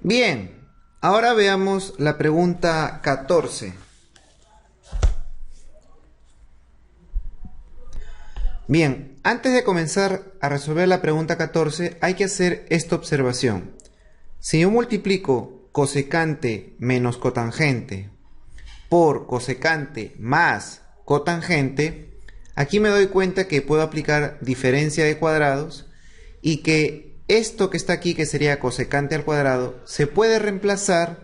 Bien, ahora veamos la pregunta 14. Bien, antes de comenzar a resolver la pregunta 14, hay que hacer esta observación. Si yo multiplico cosecante menos cotangente por cosecante más cotangente, aquí me doy cuenta que puedo aplicar diferencia de cuadrados y que esto que está aquí, que sería cosecante al cuadrado, se puede reemplazar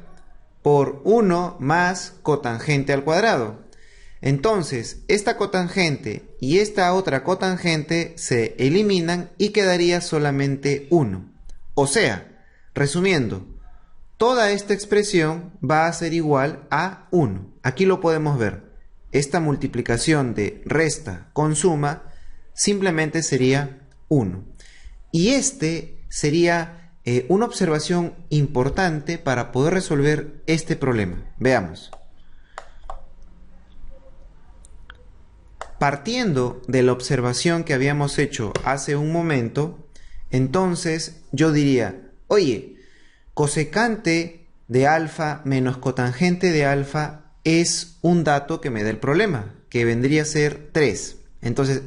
por 1 más cotangente al cuadrado. Entonces, esta cotangente y esta otra cotangente se eliminan y quedaría solamente 1. O sea, resumiendo, toda esta expresión va a ser igual a 1. Aquí lo podemos ver. Esta multiplicación de resta con suma simplemente sería 1. Y este sería una observación importante para poder resolver este problema. Veamos. Partiendo de la observación que habíamos hecho hace un momento, entonces yo diría, oye, cosecante de alfa menos cotangente de alfa es un dato que me da el problema, que vendría a ser 3. Entonces,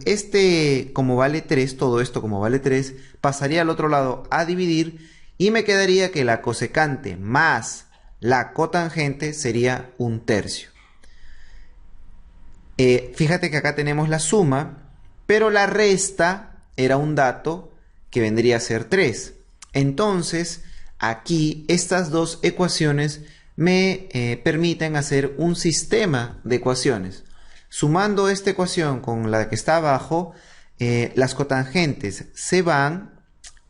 como vale 3, todo esto como vale 3, pasaría al otro lado a dividir y me quedaría que la cosecante más la cotangente sería 1/3. Fíjate que acá tenemos la suma, pero la resta era un dato que vendría a ser 3. Entonces, aquí estas dos ecuaciones me permiten hacer un sistema de ecuaciones. Sumando esta ecuación con la que está abajo, las cotangentes se van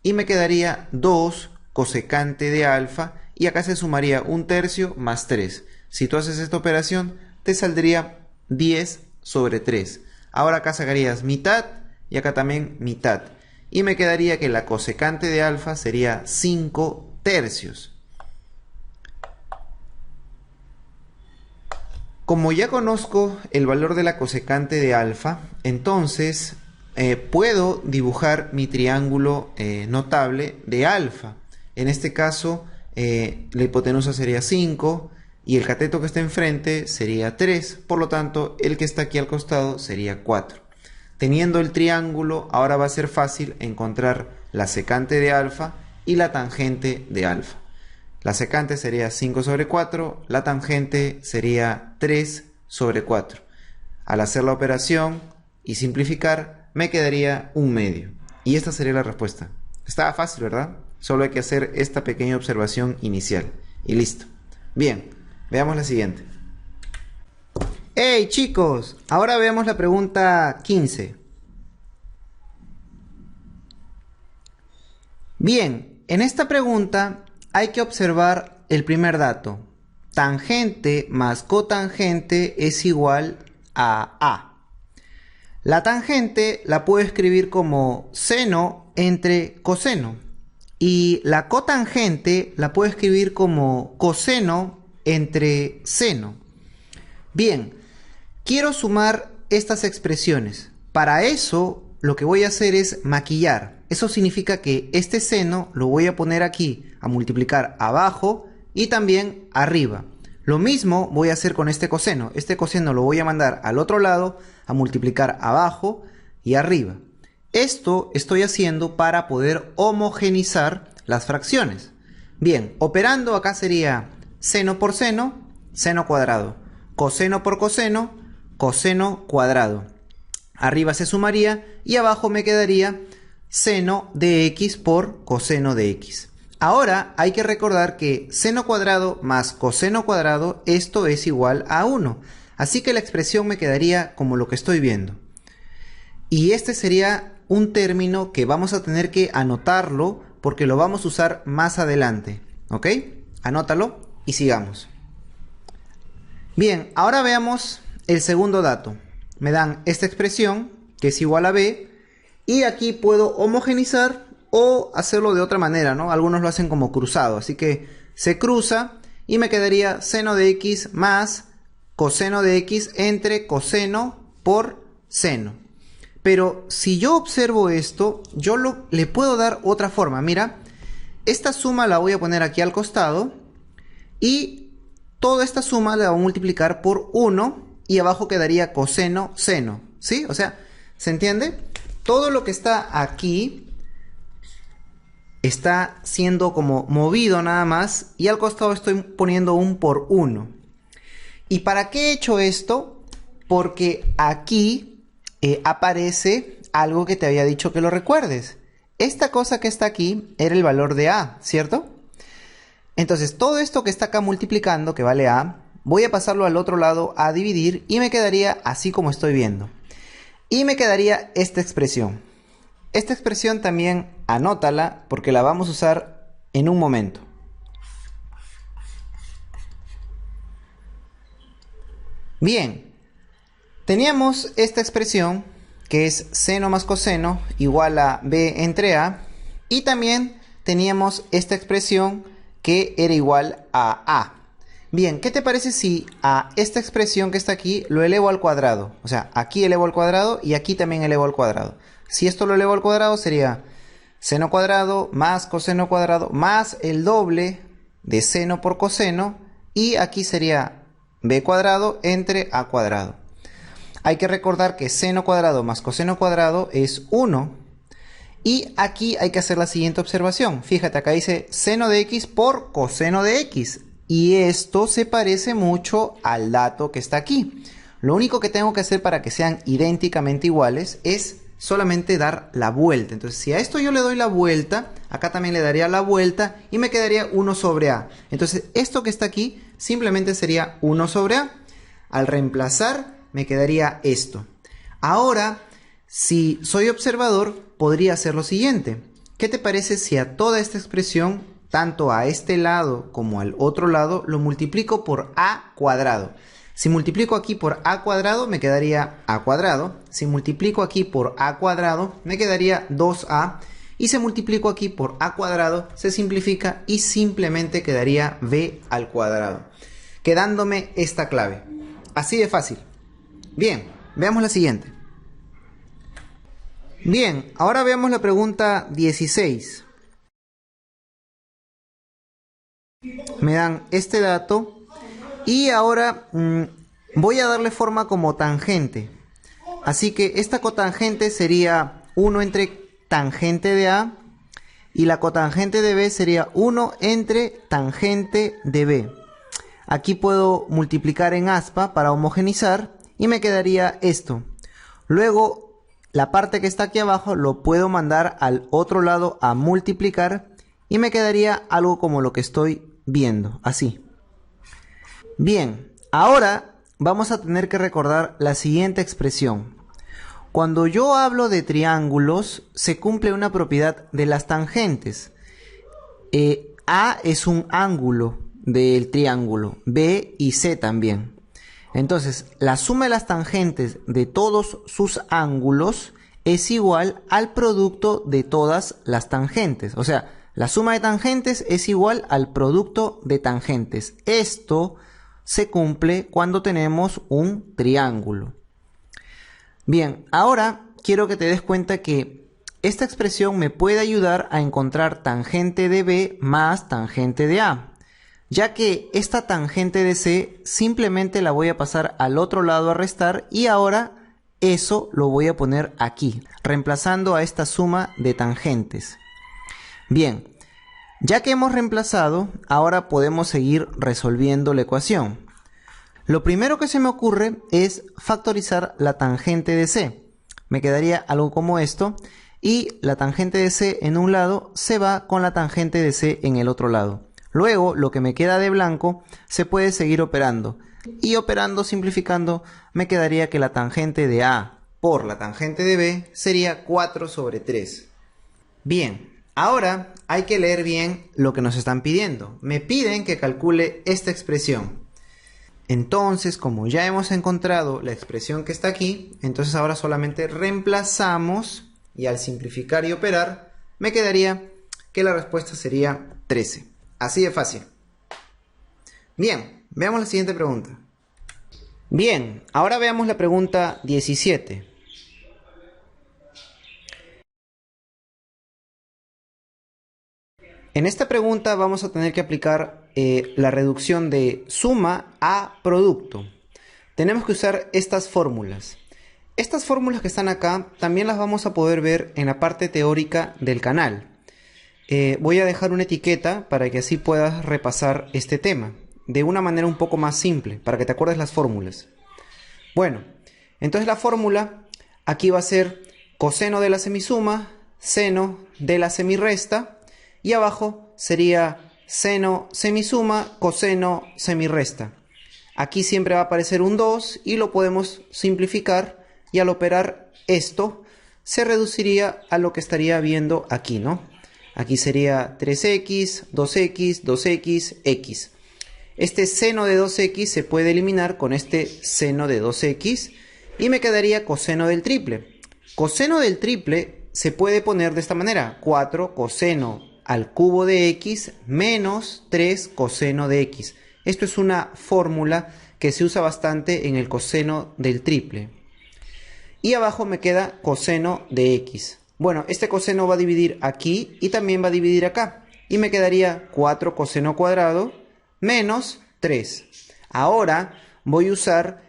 y me quedaría 2 cosecante de alfa y acá se sumaría 1/3 más 3. Si tú haces esta operación, te saldría 10 sobre 3. Ahora acá sacarías mitad y acá también mitad. Y me quedaría que la cosecante de alfa sería 5/3. Como ya conozco el valor de la cosecante de alfa, entonces puedo dibujar mi triángulo notable de alfa. En este caso, la hipotenusa sería 5 y el cateto que está enfrente sería 3. Por lo tanto, el que está aquí al costado sería 4. Teniendo el triángulo, ahora va a ser fácil encontrar la secante de alfa y la tangente de alfa. La secante sería 5 sobre 4, la tangente sería 3 sobre 4. Al hacer la operación y simplificar, me quedaría 1/2. Y esta sería la respuesta. Estaba fácil, ¿verdad? Solo hay que hacer esta pequeña observación inicial. Y listo. Bien, veamos la siguiente. ¡Hey, chicos! Ahora veamos la pregunta 15. Bien, en esta pregunta hay que observar el primer dato. Tangente más cotangente es igual a A. La tangente la puedo escribir como seno entre coseno. Y la cotangente la puedo escribir como coseno entre seno. Bien, quiero sumar estas expresiones. Para eso lo que voy a hacer es maquillar. Eso significa que este seno lo voy a poner aquí a multiplicar abajo y también arriba. Lo mismo voy a hacer con este coseno. Este coseno lo voy a mandar al otro lado a multiplicar abajo y arriba. Esto estoy haciendo para poder homogeneizar las fracciones. Bien, operando acá sería seno por seno, seno cuadrado. Coseno por coseno, coseno cuadrado. Arriba se sumaría y abajo me quedaría seno de x por coseno de x. Ahora hay que recordar que seno cuadrado más coseno cuadrado, esto es igual a 1. Así que la expresión me quedaría como lo que estoy viendo. Y este sería un término que vamos a tener que anotarlo porque lo vamos a usar más adelante. ¿Ok? Anótalo y sigamos. Bien, ahora veamos el segundo dato. Me dan esta expresión que es igual a b y aquí puedo homogeneizar o hacerlo de otra manera, ¿no? Algunos lo hacen como cruzado, así que se cruza y me quedaría seno de x más coseno de x entre coseno por seno. Pero si yo observo esto, yo le puedo dar otra forma. Mira, esta suma la voy a poner aquí al costado y toda esta suma la voy a multiplicar por 1 y abajo quedaría coseno seno, ¿sí? O sea, ¿se entiende? Todo lo que está aquí está siendo como movido nada más y al costado estoy poniendo un por 1. ¿Y para qué he hecho esto? Porque aquí aparece algo que te había dicho que lo recuerdes. Esta cosa que está aquí era el valor de A, ¿cierto? Entonces todo esto que está acá multiplicando, que vale A, voy a pasarlo al otro lado a dividir y me quedaría así como estoy viendo. Y me quedaría esta expresión. Esta expresión también anótala porque la vamos a usar en un momento. Bien, teníamos esta expresión que es seno más coseno igual a B entre A. Y también teníamos esta expresión que era igual a A. Bien, ¿qué te parece si a esta expresión que está aquí lo elevo al cuadrado? O sea, aquí elevo al cuadrado y aquí también elevo al cuadrado. Si esto lo elevo al cuadrado sería seno cuadrado más coseno cuadrado más el doble de seno por coseno. Y aquí sería B cuadrado entre A cuadrado. Hay que recordar que seno cuadrado más coseno cuadrado es 1. Y aquí hay que hacer la siguiente observación. Fíjate, acá dice seno de x por coseno de x. Y esto se parece mucho al dato que está aquí. Lo único que tengo que hacer para que sean idénticamente iguales es solamente dar la vuelta. Entonces, si a esto yo le doy la vuelta, acá también le daría la vuelta y me quedaría 1 sobre A. Entonces, esto que está aquí simplemente sería 1 sobre A. Al reemplazar, me quedaría esto. Ahora, si soy observador, podría hacer lo siguiente. ¿Qué te parece si a toda esta expresión, tanto a este lado como al otro lado, lo multiplico por A cuadrado? Si multiplico aquí por A cuadrado, me quedaría A cuadrado. Si multiplico aquí por A cuadrado, me quedaría 2A. Y si multiplico aquí por A cuadrado, se simplifica y simplemente quedaría B al cuadrado, quedándome esta clave. Así de fácil. Bien, veamos la siguiente. Bien, ahora veamos la pregunta 16. Me dan este dato y ahora voy a darle forma como tangente. Así que esta cotangente sería 1 entre tangente de A y la cotangente de B sería 1 entre tangente de B. Aquí puedo multiplicar en aspa para homogeneizar y me quedaría esto. Luego, la parte que está aquí abajo lo puedo mandar al otro lado a multiplicar y me quedaría algo como lo que estoy viendo, así. Bien, ahora vamos a tener que recordar la siguiente expresión. Cuando yo hablo de triángulos, se cumple una propiedad de las tangentes. A es un ángulo del triángulo, B y C también. Entonces, la suma de las tangentes de todos sus ángulos es igual al producto de todas las tangentes. O sea, la suma de tangentes es igual al producto de tangentes. Esto se cumple cuando tenemos un triángulo. Bien, ahora quiero que te des cuenta que esta expresión me puede ayudar a encontrar tangente de B más tangente de A, ya que esta tangente de C simplemente la voy a pasar al otro lado a restar y ahora eso lo voy a poner aquí, reemplazando a esta suma de tangentes. Bien, ya que hemos reemplazado, ahora podemos seguir resolviendo la ecuación. Lo primero que se me ocurre es factorizar la tangente de C. Me quedaría algo como esto y la tangente de C en un lado se va con la tangente de C en el otro lado. Luego, lo que me queda de blanco se puede seguir operando. Y operando, simplificando, me quedaría que la tangente de A por la tangente de B sería 4 sobre 3. Bien, ahora hay que leer bien lo que nos están pidiendo. Me piden que calcule esta expresión. Entonces, como ya hemos encontrado la expresión que está aquí, entonces ahora solamente reemplazamos y al simplificar y operar, me quedaría que la respuesta sería 13. Así de fácil. Bien, veamos la siguiente pregunta. Bien, ahora veamos la pregunta 17. En esta pregunta vamos a tener que aplicar la reducción de suma a producto. Tenemos que usar estas fórmulas. Estas fórmulas que están acá también las vamos a poder ver en la parte teórica del canal. Voy a dejar una etiqueta para que así puedas repasar este tema de una manera un poco más simple, para que te acuerdes las fórmulas. Bueno, entonces la fórmula aquí va a ser coseno de la semisuma, seno de la semirresta, y abajo sería seno semisuma, coseno semirresta. Aquí siempre va a aparecer un 2 y lo podemos simplificar, y al operar esto se reduciría a lo que estaría viendo aquí, ¿no? Aquí sería 3x, 2x, 2x, x. Este seno de 2x se puede eliminar con este seno de 2x y me quedaría coseno del triple. Coseno del triple se puede poner de esta manera: 4 coseno al cubo de x menos 3 coseno de x. Esto es una fórmula que se usa bastante en el coseno del triple. Y abajo me queda coseno de x. Bueno, este coseno va a dividir aquí y también va a dividir acá. Y me quedaría 4 coseno cuadrado menos 3. Ahora voy a usar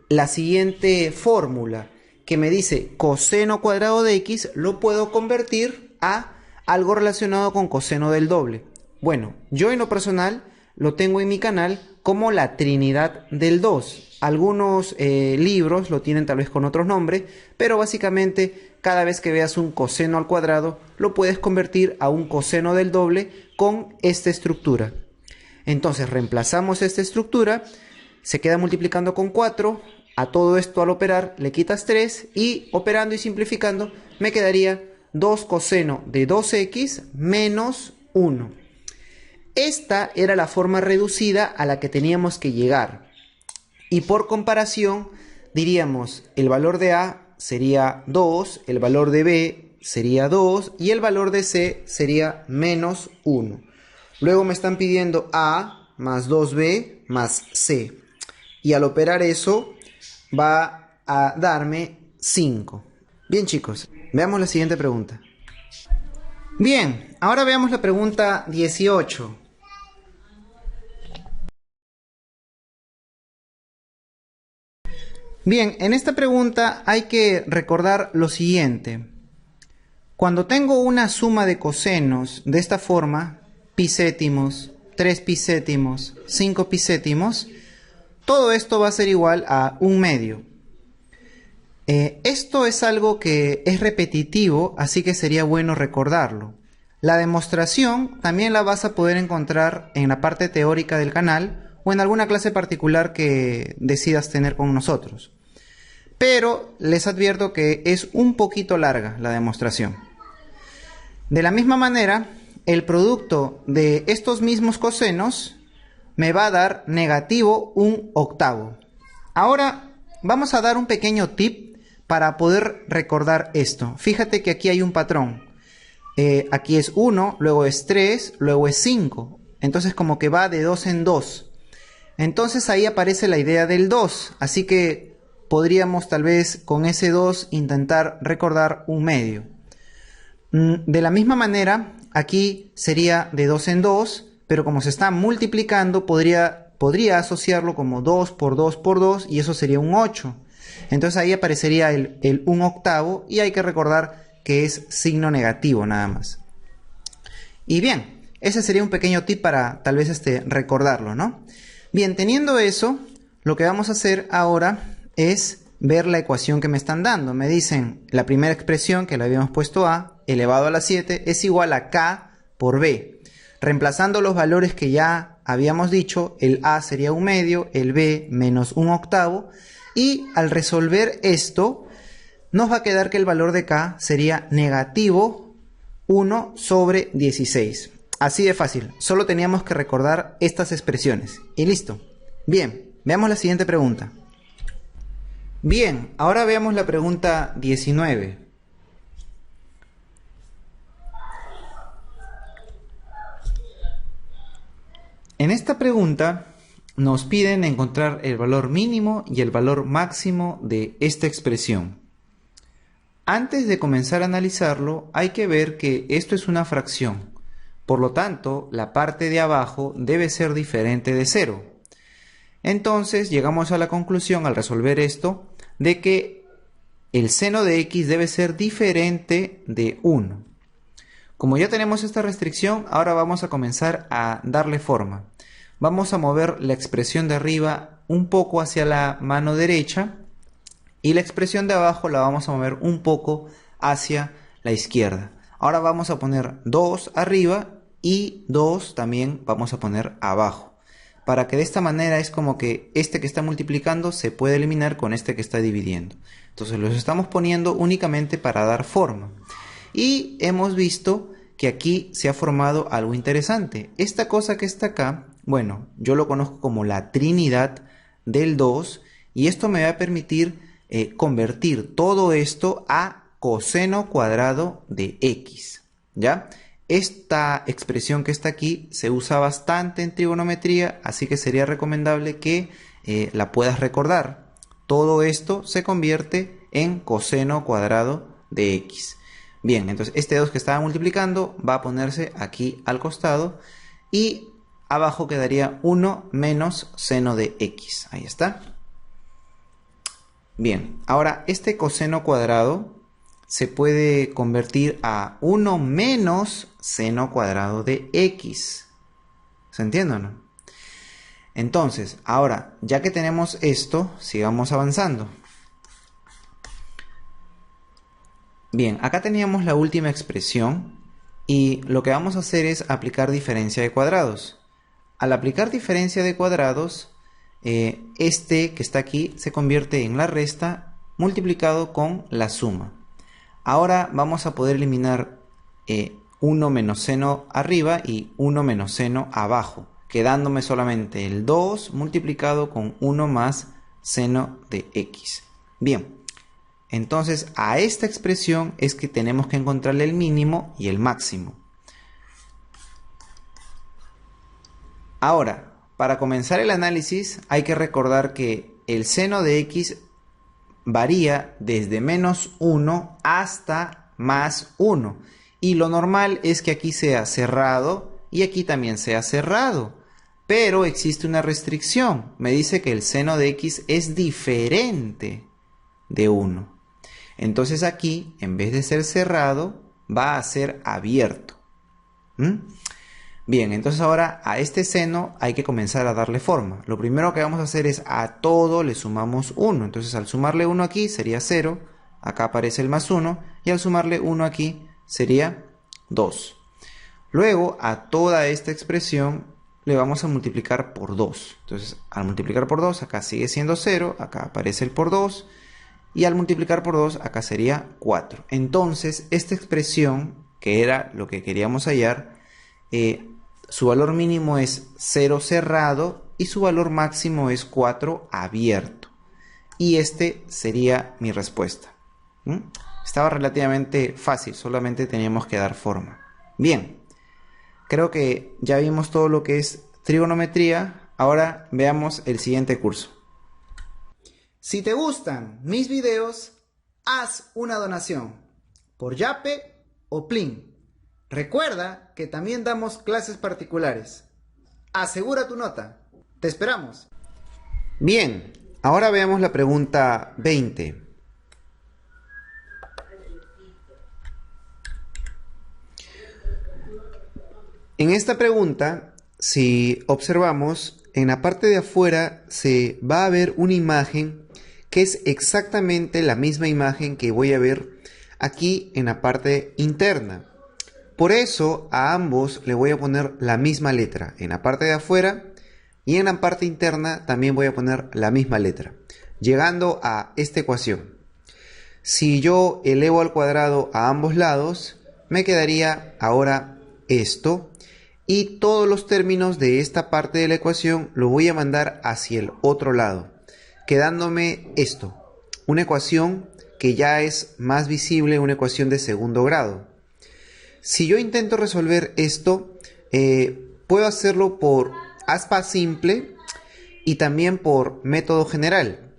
la siguiente fórmula que me dice coseno cuadrado de x, lo puedo convertir a algo relacionado con coseno del doble. Bueno, yo en lo personal lo tengo en mi canal como la trinidad del 2. Algunos libros lo tienen tal vez con otros nombres, pero básicamente cada vez que veas un coseno al cuadrado lo puedes convertir a un coseno del doble con esta estructura. Entonces reemplazamos esta estructura, se queda multiplicando con 4, a todo esto al operar le quitas 3 y operando y simplificando me quedaría 2 coseno de 2x menos 1. Esta era la forma reducida a la que teníamos que llegar. Y por comparación diríamos el valor de A sería 2, el valor de B sería 2 y el valor de C sería menos 1. Luego me están pidiendo A más 2B más C. Y al operar eso va a darme 5. Bien, chicos, veamos la siguiente pregunta. Bien, ahora veamos la pregunta 18. Bien, en esta pregunta hay que recordar lo siguiente. Cuando tengo una suma de cosenos de esta forma, pi séptimos, 3 pi séptimos, 5 pi séptimos, todo esto va a ser igual a 1/2. Esto es algo que es repetitivo, así que sería bueno recordarlo. La demostración también la vas a poder encontrar en la parte teórica del canal o en alguna clase particular que decidas tener con nosotros. Pero les advierto que es un poquito larga la demostración. De la misma manera, el producto de estos mismos cosenos me va a dar negativo 1/8. Ahora vamos a dar un pequeño tip para poder recordar esto. Fíjate que aquí hay un patrón. Aquí es 1, luego es 3, luego es 5. Entonces como que va de 2 en 2. Entonces ahí aparece la idea del 2. Así que podríamos tal vez con ese 2 intentar recordar 1/2. De la misma manera, aquí sería de 2 en 2, pero como se está multiplicando, podría asociarlo como 2 por 2 por 2 y eso sería un 8. Entonces ahí aparecería el 1/8 y hay que recordar que es signo negativo nada más. Y bien, ese sería un pequeño tip para tal vez recordarlo, ¿no? Bien, teniendo eso, lo que vamos a hacer ahora es ver la ecuación que me están dando. Me dicen la primera expresión que le habíamos puesto a elevado a la 7 es igual a k por b. Reemplazando los valores que ya habíamos dicho, el a sería 1/2, el b menos 1/8 y al resolver esto nos va a quedar que el valor de k sería negativo 1/16. Así de fácil, solo teníamos que recordar estas expresiones y listo. Bien, veamos la siguiente pregunta. Bien, ahora veamos la pregunta 19. En esta pregunta nos piden encontrar el valor mínimo y el valor máximo de esta expresión. Antes de comenzar a analizarlo, hay que ver que esto es una fracción. Por lo tanto, la parte de abajo debe ser diferente de 0. Entonces llegamos a la conclusión al resolver esto de que el seno de x debe ser diferente de 1. Como ya tenemos esta restricción, ahora vamos a comenzar a darle forma. Vamos a mover la expresión de arriba un poco hacia la mano derecha y la expresión de abajo la vamos a mover un poco hacia la izquierda. Ahora vamos a poner 2 arriba y 2 también vamos a poner abajo. Para que de esta manera es como que este que está multiplicando se puede eliminar con este que está dividiendo. Entonces los estamos poniendo únicamente para dar forma. Y hemos visto que aquí se ha formado algo interesante. Esta cosa que está acá, bueno, yo lo conozco como la trinidad del 2 y esto me va a permitir convertir todo esto a coseno cuadrado de x, ¿ya? Esta expresión que está aquí se usa bastante en trigonometría, así que sería recomendable que la puedas recordar. Todo esto se convierte en coseno cuadrado de x. Bien, entonces este 2 que estaba multiplicando va a ponerse aquí al costado y abajo quedaría 1 menos seno de x. Ahí está. Bien, ahora este coseno cuadrado se puede convertir a 1 menos seno cuadrado de x. ¿Se entiende o no? Entonces, ahora, ya que tenemos esto, sigamos avanzando. Bien, acá teníamos la última expresión y lo que vamos a hacer es aplicar diferencia de cuadrados. Al aplicar diferencia de cuadrados, este que está aquí se convierte en la resta multiplicado con la suma. Ahora vamos a poder eliminar 1 menos seno arriba y 1 menos seno abajo, quedándome solamente el 2 multiplicado con 1 más seno de x. Bien, entonces a esta expresión es que tenemos que encontrarle el mínimo y el máximo. Ahora, para comenzar el análisis hay que recordar que el seno de x varía desde menos 1 hasta más 1. Y lo normal es que aquí sea cerrado y aquí también sea cerrado. Pero existe una restricción. Me dice que el seno de x es diferente de 1. Entonces aquí, en vez de ser cerrado, va a ser abierto. Bien, entonces ahora a este seno hay que comenzar a darle forma. Lo primero que vamos a hacer es a todo le sumamos 1. Entonces al sumarle 1 aquí sería 0. Acá aparece el más 1. Y al sumarle 1 aquí sería 2. Luego a toda esta expresión le vamos a multiplicar por 2. Entonces al multiplicar por 2 acá sigue siendo 0. Acá aparece el por 2. Y al multiplicar por 2 acá sería 4. Entonces esta expresión, que era lo que queríamos hallar, su valor mínimo es 0 cerrado y su valor máximo es 4 abierto. Y este sería mi respuesta. Estaba relativamente fácil, solamente teníamos que dar forma. Bien, creo que ya vimos todo lo que es trigonometría. Ahora veamos el siguiente curso. Si te gustan mis videos, haz una donación por Yape o Plin. Recuerda que también damos clases particulares. Asegura tu nota. Te esperamos. Bien, ahora veamos la pregunta 20. En esta pregunta, si observamos, en la parte de afuera se va a ver una imagen que es exactamente la misma imagen que voy a ver aquí en la parte interna. Por eso a ambos le voy a poner la misma letra en la parte de afuera y en la parte interna también voy a poner la misma letra, llegando a esta ecuación. Si yo elevo al cuadrado a ambos lados, me quedaría ahora esto y todos los términos de esta parte de la ecuación lo voy a mandar hacia el otro lado, quedándome esto, una ecuación que ya es más visible, una ecuación de segundo grado. Si yo intento resolver esto, puedo hacerlo por aspa simple y también por método general.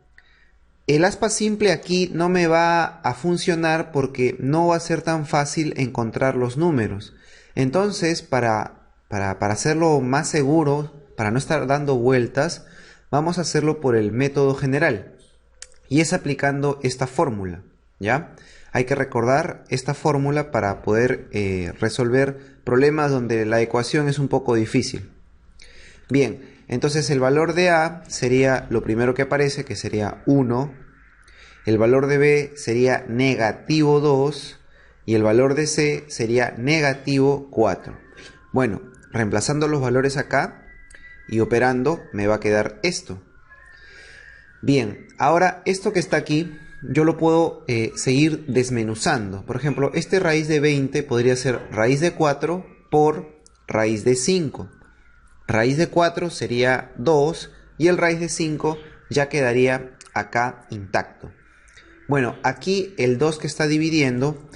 El aspa simple aquí no me va a funcionar porque no va a ser tan fácil encontrar los números. Entonces, para hacerlo más seguro, para no estar dando vueltas, vamos a hacerlo por el método general. Y es aplicando esta fórmula, ¿ya? Hay que recordar esta fórmula para poder resolver problemas donde la ecuación es un poco difícil. Bien, entonces el valor de A sería lo primero que aparece, que sería 1. El valor de B sería negativo 2. Y el valor de C sería negativo 4. Bueno, reemplazando los valores acá y operando, me va a quedar esto. Bien, ahora esto que está aquí, yo lo puedo seguir desmenuzando. Por ejemplo, este raíz de 20 podría ser raíz de 4 por raíz de 5. Raíz de 4 sería 2 y el raíz de 5 ya quedaría acá intacto. Bueno, aquí el 2 que está dividiendo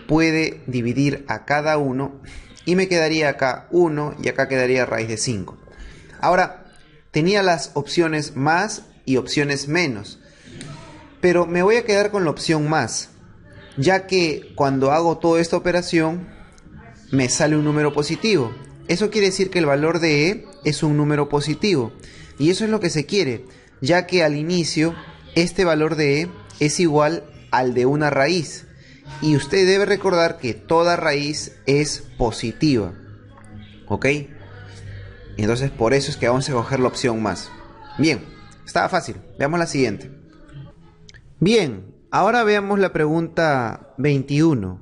puede dividir a cada uno y me quedaría acá 1 y acá quedaría raíz de 5. Ahora, tenía las opciones más y opciones menos, pero me voy a quedar con la opción más, ya que cuando hago toda esta operación me sale un número positivo. Eso quiere decir que el valor de E es un número positivo, y eso es lo que se quiere, ya que al inicio este valor de E es igual al de una raíz, y usted debe recordar que toda raíz es positiva, ¿ok? Entonces por eso es que vamos a escoger la opción más. Bien, estaba fácil. Veamos la siguiente. Bien, ahora veamos la pregunta 21.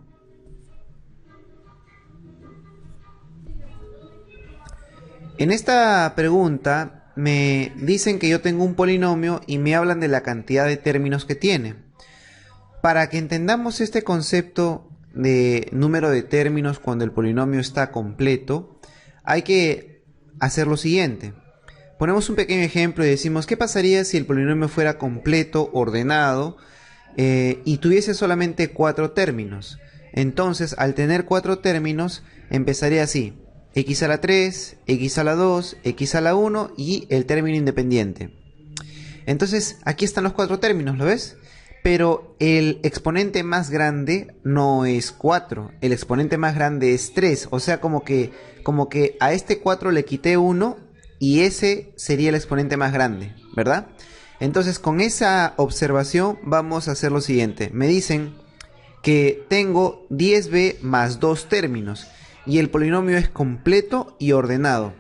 En esta pregunta me dicen que yo tengo un polinomio y me hablan de la cantidad de términos que tiene. Para que entendamos este concepto de número de términos cuando el polinomio está completo, hay que hacer lo siguiente. Ponemos un pequeño ejemplo y decimos, ¿qué pasaría si el polinomio fuera completo, ordenado y tuviese solamente 4 términos? Entonces, al tener 4 términos, empezaría así: x a la 3, x a la 2, x a la 1 y el término independiente. Entonces, aquí están los 4 términos, ¿lo ves? Pero el exponente más grande no es 4, el exponente más grande es 3. O sea, como que a este 4 le quité 1 y ese sería el exponente más grande, ¿verdad? Entonces, con esa observación vamos a hacer lo siguiente. Me dicen que tengo 10b más 2 términos y el polinomio es completo y ordenado.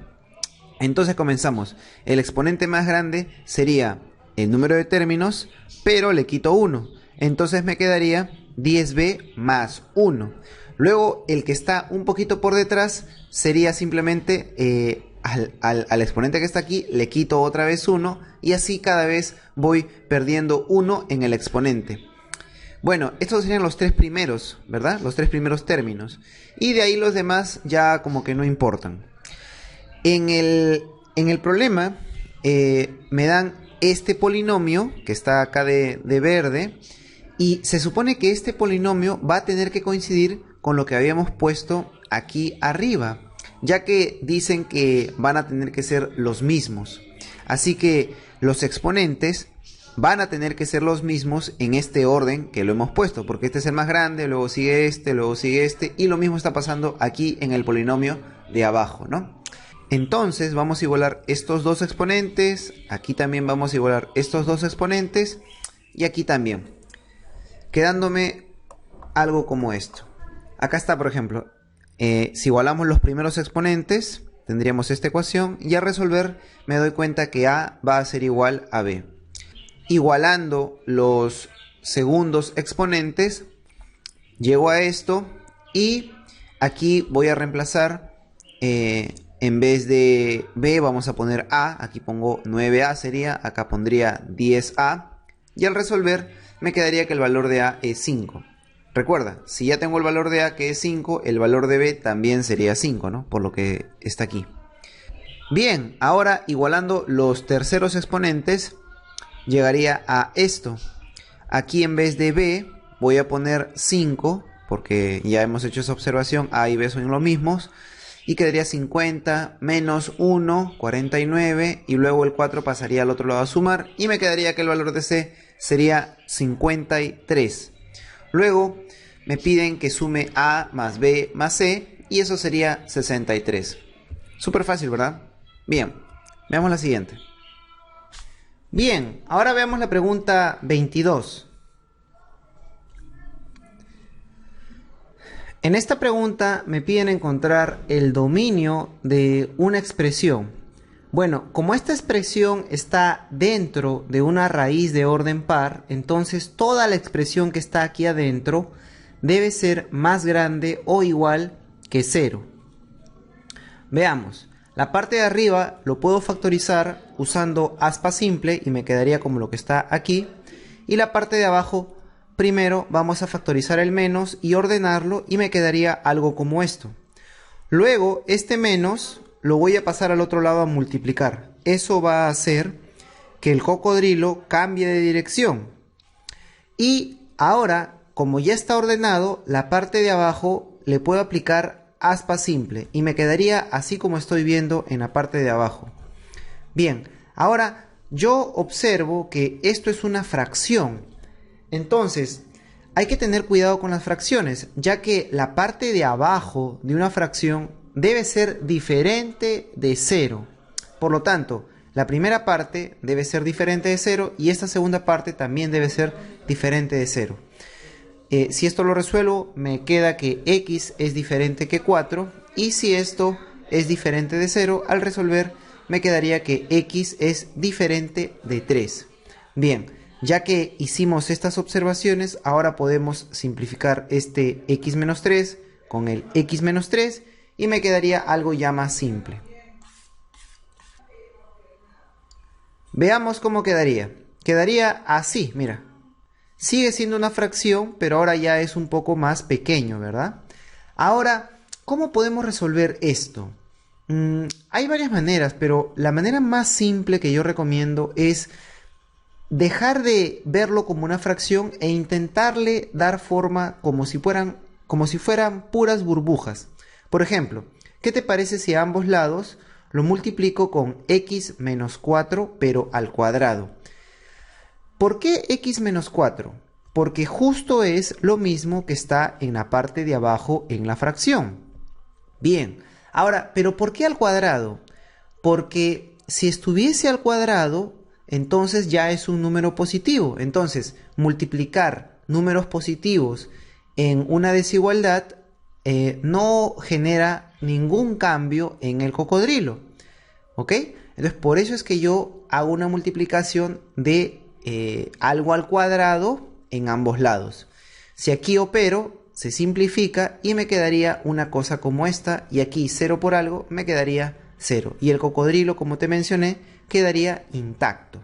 Entonces comenzamos. El exponente más grande sería el número de términos, pero le quito 1. Entonces me quedaría 10b más 1. Luego el que está un poquito por detrás sería simplemente al exponente que está aquí le quito otra vez 1 y así cada vez voy perdiendo 1 en el exponente. Bueno, estos serían los 3 primeros, ¿verdad? Los 3 primeros términos. Y de ahí los demás ya como que no importan. En el problema me dan este polinomio que está acá de verde y se supone que este polinomio va a tener que coincidir con lo que habíamos puesto aquí arriba, ya que dicen que van a tener que ser los mismos. Así que los exponentes van a tener que ser los mismos en este orden que lo hemos puesto, porque este es el más grande, luego sigue este, y lo mismo está pasando aquí en el polinomio de abajo, ¿no? Entonces vamos a igualar estos dos exponentes, aquí también vamos a igualar estos dos exponentes, y aquí también, quedándome algo como esto. Acá está, por ejemplo, si igualamos los primeros exponentes, tendríamos esta ecuación, y al resolver me doy cuenta que A va a ser igual a B. Igualando los segundos exponentes, llego a esto, y aquí voy a reemplazar, en vez de B vamos a poner A, aquí pongo 9A sería, acá pondría 10A, y al resolver me quedaría que el valor de A es 5. Recuerda, si ya tengo el valor de A que es 5, el valor de B también sería 5, ¿no? Por lo que está aquí. Bien, ahora igualando los terceros exponentes, llegaría a esto. Aquí en vez de B voy a poner 5, porque ya hemos hecho esa observación, A y B son los mismos, y quedaría 50 menos 1, 49, y luego el 4 pasaría al otro lado a sumar, y me quedaría que el valor de C sería 53. Luego me piden que sume A más B más C, y eso sería 63. Súper fácil, ¿verdad? Bien, veamos la siguiente. Bien, ahora veamos la pregunta 22. En esta pregunta me piden encontrar el dominio de una expresión. Bueno, como esta expresión está dentro de una raíz de orden par, entonces toda la expresión que está aquí adentro debe ser más grande o igual que 0. Veamos, la parte de arriba lo puedo factorizar usando aspa simple y me quedaría como lo que está aquí. Y la parte de abajo, primero vamos a factorizar el menos y ordenarlo y me quedaría algo como esto. Luego, este menos lo voy a pasar al otro lado a multiplicar. Eso va a hacer que el cocodrilo cambie de dirección. Y ahora, como ya está ordenado, la parte de abajo le puedo aplicar aspa simple y me quedaría así como estoy viendo en la parte de abajo. Bien, ahora yo observo que esto es una fracción. Entonces, hay que tener cuidado con las fracciones, ya que la parte de abajo de una fracción debe ser diferente de 0. Por lo tanto, la primera parte debe ser diferente de 0 y esta segunda parte también debe ser diferente de 0. Si esto lo resuelvo, me queda que x es diferente que 4 y si esto es diferente de 0, al resolver me quedaría que x es diferente de 3. Bien, ya que hicimos estas observaciones, ahora podemos simplificar este x menos 3 con el x menos 3 y me quedaría algo ya más simple. Veamos cómo quedaría. Quedaría así, mira. Sigue siendo una fracción, pero ahora ya es un poco más pequeño, ¿verdad? Ahora, ¿cómo podemos resolver esto? Hay varias maneras, pero la manera más simple que yo recomiendo es dejar de verlo como una fracción e intentarle dar forma como si fueran puras burbujas. Por ejemplo, ¿qué te parece si a ambos lados lo multiplico con x menos 4, pero al cuadrado? ¿Por qué x menos 4? Porque justo es lo mismo que está en la parte de abajo en la fracción. Bien, ahora, ¿pero por qué al cuadrado? Porque si estuviese al cuadrado, entonces ya es un número positivo. Entonces, multiplicar números positivos en una desigualdad no genera ningún cambio en el cocodrilo. ¿Ok? Entonces, por eso es que yo hago una multiplicación de algo al cuadrado en ambos lados. Si aquí opero, se simplifica y me quedaría una cosa como esta, y aquí 0 por algo me quedaría 0. Y el cocodrilo, como te mencioné, quedaría intacto.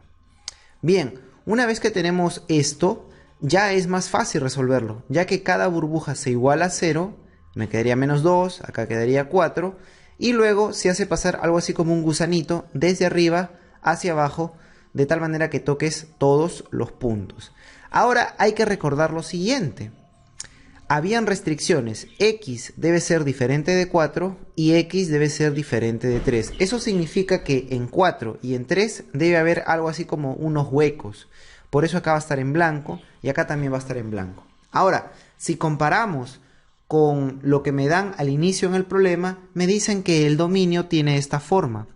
Bien, una vez que tenemos esto, ya es más fácil resolverlo, ya que cada burbuja se iguala a 0, me quedaría menos 2, acá quedaría 4, y luego se hace pasar algo así como un gusanito desde arriba hacia abajo, de tal manera que toques todos los puntos. Ahora hay que recordar lo siguiente. Habían restricciones. X debe ser diferente de 4 y X debe ser diferente de 3. Eso significa que en 4 y en 3 debe haber algo así como unos huecos. Por eso acá va a estar en blanco y acá también va a estar en blanco. Ahora, si comparamos con lo que me dan al inicio en el problema, me dicen que el dominio tiene esta forma.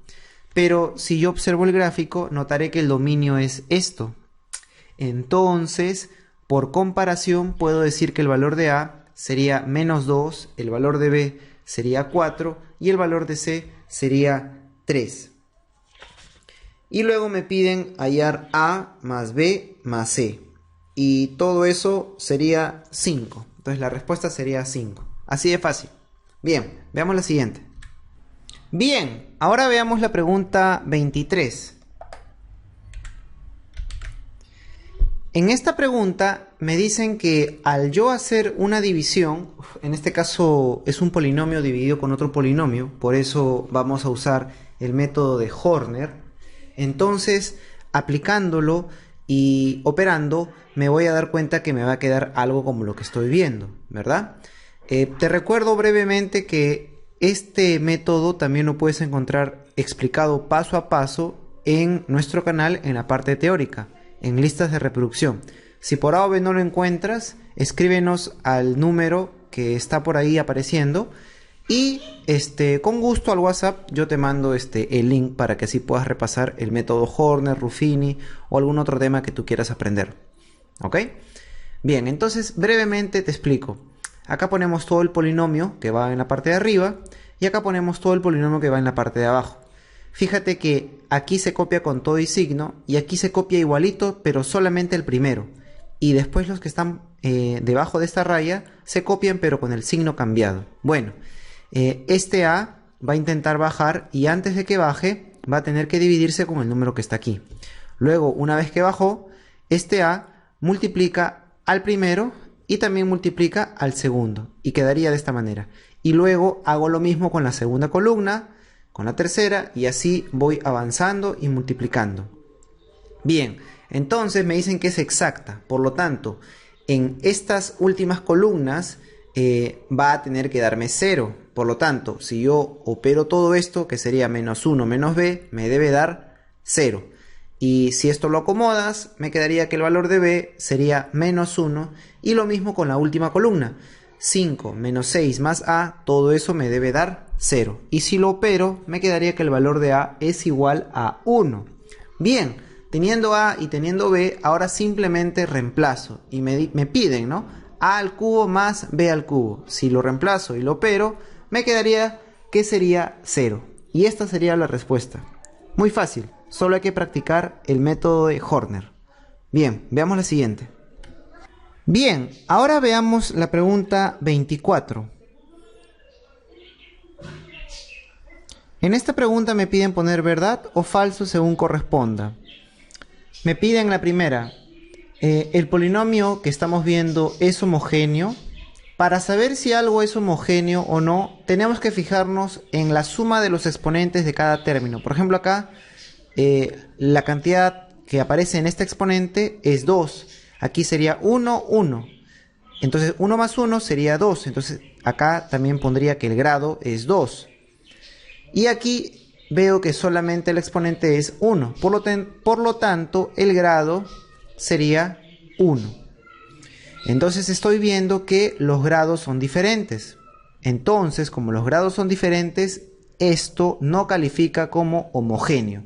Pero si yo observo el gráfico, notaré que el dominio es esto. Entonces, por comparación, puedo decir que el valor de A sería menos 2, el valor de B sería 4 y el valor de C sería 3. Y luego me piden hallar A más B más C. Y todo eso sería 5. Entonces la respuesta sería 5. Así de fácil. Bien, veamos la siguiente. Bien, ahora veamos la pregunta 23. En esta pregunta me dicen que al yo hacer una división, en este caso es un polinomio dividido con otro polinomio, por eso vamos a usar el método de Horner. Entonces, aplicándolo y operando, me voy a dar cuenta que me va a quedar algo como lo que estoy viendo, ¿verdad? Te recuerdo brevemente que este método también lo puedes encontrar explicado paso a paso en nuestro canal en la parte teórica, en listas de reproducción. Si por A o B no lo encuentras, escríbenos al número que está por ahí apareciendo Y con gusto al WhatsApp yo te mando el link para que así puedas repasar el método Horner, Ruffini o algún otro tema que tú quieras aprender. ¿Ok? Bien, entonces brevemente te explico. Acá ponemos todo el polinomio que va en la parte de arriba y acá ponemos todo el polinomio que va en la parte de abajo. Fíjate que aquí se copia con todo y signo y aquí se copia igualito, pero solamente el primero. Y después los que están debajo de esta raya se copian pero con el signo cambiado. Bueno, este A va a intentar bajar y antes de que baje va a tener que dividirse con el número que está aquí. Luego, una vez que bajó, este A multiplica al primero y también multiplica al segundo y quedaría de esta manera. Y luego hago lo mismo con la segunda columna, con la tercera y así voy avanzando y multiplicando. Bien, entonces me dicen que es exacta, por lo tanto, en estas últimas columnas va a tener que darme 0. Por lo tanto, si yo opero todo esto, que sería menos 1 menos b, me debe dar 0. Y si esto lo acomodas, me quedaría que el valor de b sería menos 1. Y lo mismo con la última columna. 5 menos 6 más a, todo eso me debe dar 0. Y si lo opero, me quedaría que el valor de a es igual a 1. Bien, teniendo a y teniendo b, ahora simplemente reemplazo. Y me piden, ¿no? A al cubo más b al cubo. Si lo reemplazo y lo opero, me quedaría que sería 0. Y esta sería la respuesta. Muy fácil, solo hay que practicar el método de Horner. Bien, veamos la siguiente. Bien, ahora veamos la pregunta 24. En esta pregunta me piden poner verdad o falso según corresponda. Me piden la primera, el polinomio que estamos viendo es homogéneo. Para saber si algo es homogéneo o no, tenemos que fijarnos en la suma de los exponentes de cada término. Por ejemplo, acá la cantidad que aparece en este exponente es 2. Aquí sería 1, 1. Entonces 1 más 1 sería 2. Entonces acá también pondría que el grado es 2. Y aquí veo que solamente el exponente es 1. Por lo tanto, el grado sería 1. Entonces estoy viendo que los grados son diferentes. Entonces, como los grados son diferentes, esto no califica como homogéneo.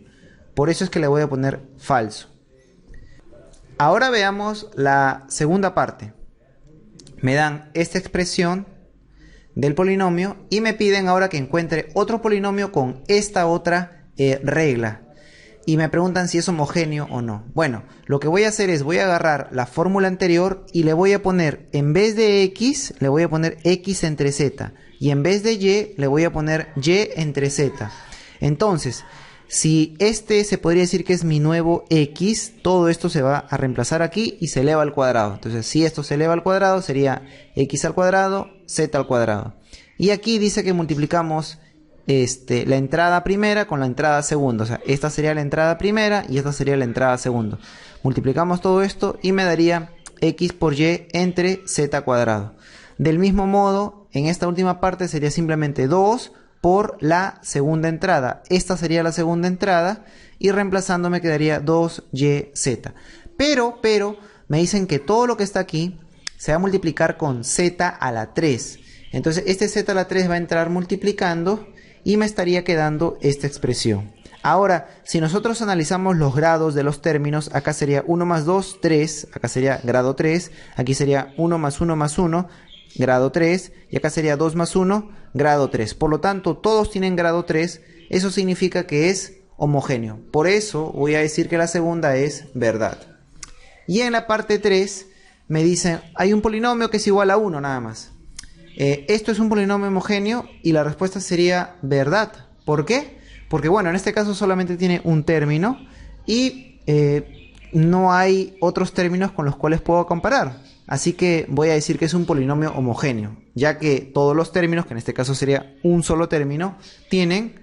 Por eso es que le voy a poner falso. Ahora veamos la segunda parte. Me dan esta expresión del polinomio y me piden ahora que encuentre otro polinomio con esta otra regla. Y me preguntan si es homogéneo o no. Bueno, lo que voy a hacer es voy a agarrar la fórmula anterior y le voy a poner, en vez de x, le voy a poner x entre z. Y en vez de y, le voy a poner y entre z. Entonces, si este se podría decir que es mi nuevo x, todo esto se va a reemplazar aquí y se eleva al cuadrado. Entonces, si esto se eleva al cuadrado, sería x al cuadrado, z al cuadrado. Y aquí dice que multiplicamos la entrada primera con la entrada segunda. O sea, esta sería la entrada primera y esta sería la entrada segunda. Multiplicamos todo esto y me daría x por y entre z cuadrado. Del mismo modo, en esta última parte sería simplemente 2 por la segunda entrada. Esta sería la segunda entrada y reemplazando me quedaría 2yz. Pero me dicen que todo lo que está aquí se va a multiplicar con z a la 3. Entonces este z a la 3 va a entrar multiplicando y me estaría quedando esta expresión. Ahora, si nosotros analizamos los grados de los términos, acá sería 1 más 2, 3, acá sería grado 3, aquí sería 1 más 1 más 1, grado 3, y acá sería 2 más 1, grado 3. Por lo tanto, todos tienen grado 3, eso significa que es homogéneo. Por eso voy a decir que la segunda es verdad. Y en la parte 3 me dicen, hay un polinomio que es igual a 1 nada más. Esto es un polinomio homogéneo y la respuesta sería verdad. ¿Por qué? Porque bueno, en este caso solamente tiene un término y no hay otros términos con los cuales puedo comparar. Así que voy a decir que es un polinomio homogéneo, ya que todos los términos, que en este caso sería un solo término, tienen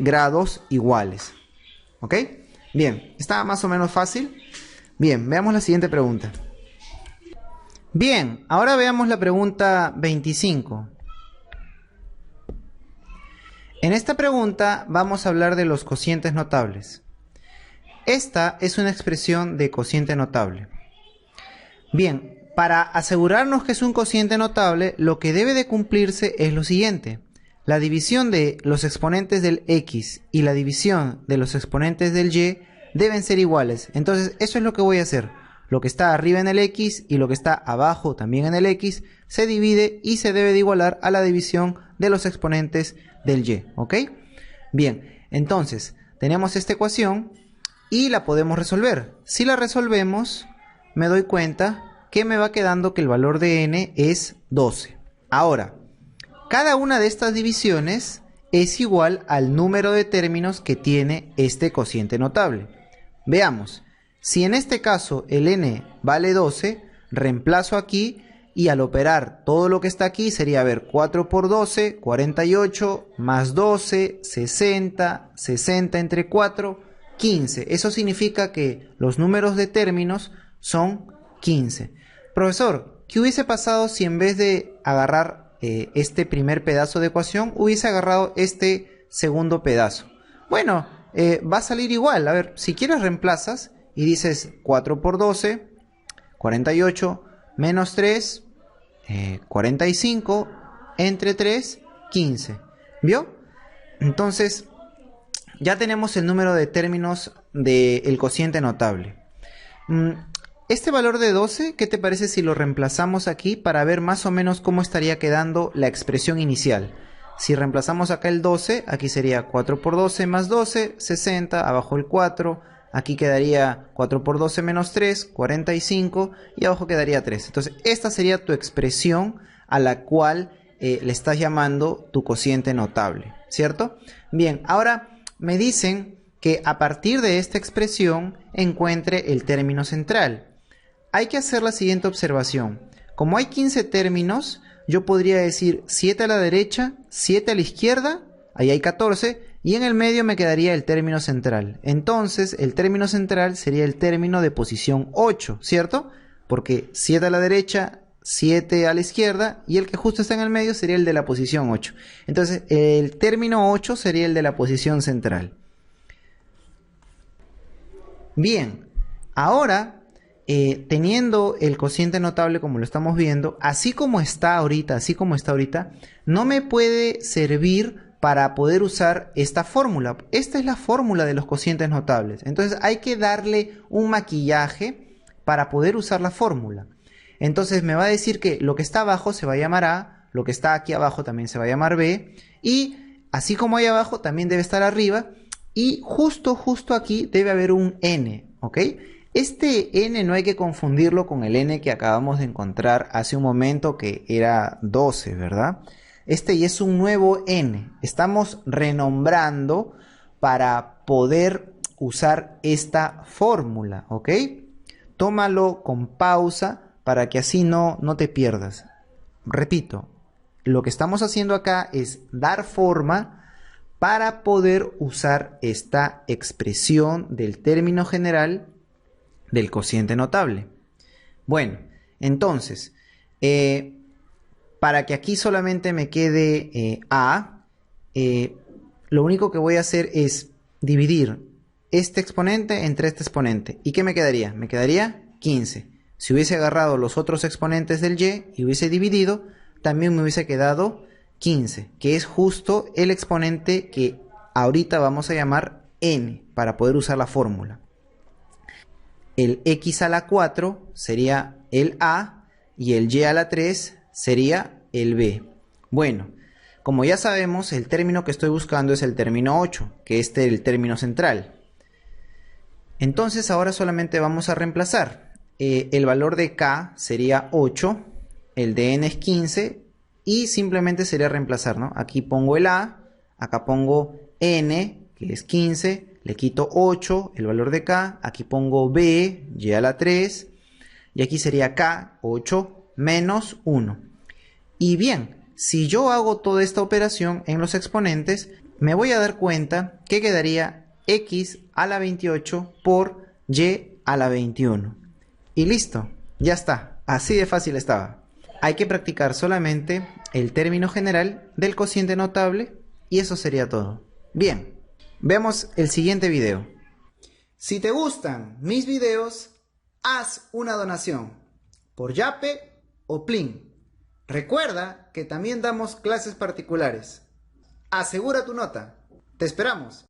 grados iguales. ¿Ok? Bien, está más o menos fácil. Bien, veamos la siguiente pregunta. Bien, ahora veamos la pregunta 25. En esta pregunta vamos a hablar de los cocientes notables. Esta es una expresión de cociente notable. Bien, para asegurarnos que es un cociente notable, lo que debe de cumplirse es lo siguiente. la división de los exponentes del x y la división de los exponentes del y deben ser iguales. Entonces eso es lo que voy a hacer. Lo que está arriba en el x y lo que está abajo también en el x se divide y se debe de igualar a la división de los exponentes del y. ¿Ok? Bien, entonces tenemos esta ecuación y la podemos resolver. Si la resolvemos, me doy cuenta que me va quedando que el valor de n es 12. Ahora, cada una de estas divisiones es igual al número de términos que tiene este cociente notable. Veamos, si en este caso el n vale 12, reemplazo aquí y al operar todo lo que está aquí sería, a ver, 4 por 12, 48, más 12, 60, 60 entre 4, 15. Eso significa que los números de términos son 15. Profesor, ¿qué hubiese pasado si en vez de agarrar este primer pedazo de ecuación hubiese agarrado este segundo pedazo? Bueno, va a salir igual. A ver, si quieres reemplazas y dices 4 por 12, 48, menos 3, 45, entre 3, 15. ¿Vio? Entonces, ya tenemos el número de términos del cociente notable. Este valor de 12, ¿qué te parece si lo reemplazamos aquí para ver más o menos cómo estaría quedando la expresión inicial? Si reemplazamos acá el 12, aquí sería 4 por 12 más 12, 60, abajo el 4, aquí quedaría 4 por 12 menos 3, 45, y abajo quedaría 3. Entonces, esta sería tu expresión a la cual le estás llamando tu cociente notable, ¿cierto? Bien, ahora me dicen que a partir de esta expresión encuentre el término central. Hay que hacer la siguiente observación. Como hay 15 términos, yo podría decir 7 a la derecha, 7 a la izquierda, ahí hay 14, y en el medio me quedaría el término central. Entonces, el término central sería el término de posición 8, ¿cierto? Porque 7 a la derecha, 7 a la izquierda, y el que justo está en el medio sería el de la posición 8. Entonces, el término 8 sería el de la posición central. Bien, ahora teniendo el cociente notable como lo estamos viendo, así como está ahorita, no me puede servir para poder usar esta fórmula. Esta es la fórmula de los cocientes notables. Entonces hay que darle un maquillaje para poder usar la fórmula. Entonces me va a decir que lo que está abajo se va a llamar A, lo que está aquí abajo también se va a llamar B, y así como hay abajo también debe estar arriba, y justo aquí debe haber un N, ¿ok? Este n no hay que confundirlo con el n que acabamos de encontrar hace un momento, que era 12, ¿verdad? Este ya es un nuevo n. Estamos renombrando para poder usar esta fórmula, ¿ok? Tómalo con pausa para que así no te pierdas. Repito, lo que estamos haciendo acá es dar forma para poder usar esta expresión del término general del cociente notable. Bueno, entonces, para que aquí solamente me quede A, lo único que voy a hacer es dividir este exponente entre este exponente. ¿Y qué me quedaría? Me quedaría 15. Si hubiese agarrado los otros exponentes del y hubiese dividido, también me hubiese quedado 15, que es justo el exponente que ahorita vamos a llamar n para poder usar la fórmula. El x a la 4 sería el a y el y a la 3 sería el b. Bueno, como ya sabemos, el término que estoy buscando es el término 8, que es el término central. Entonces ahora solamente vamos a reemplazar. El valor de k sería 8, el de n es 15 y simplemente sería reemplazar, ¿no? Aquí pongo el a, acá pongo n, que es 15, le quito 8, el valor de k, aquí pongo b, y a la 3, y aquí sería k, 8, menos 1. Y bien, si yo hago toda esta operación en los exponentes, me voy a dar cuenta que quedaría x a la 28 por y a la 21. Y listo, ya está, así de fácil estaba. Hay que practicar solamente el término general del cociente notable y eso sería todo. Bien. Veamos el siguiente video. Si te gustan mis videos, haz una donación por Yape o Plin. Recuerda que también damos clases particulares. asegura tu nota. Te esperamos.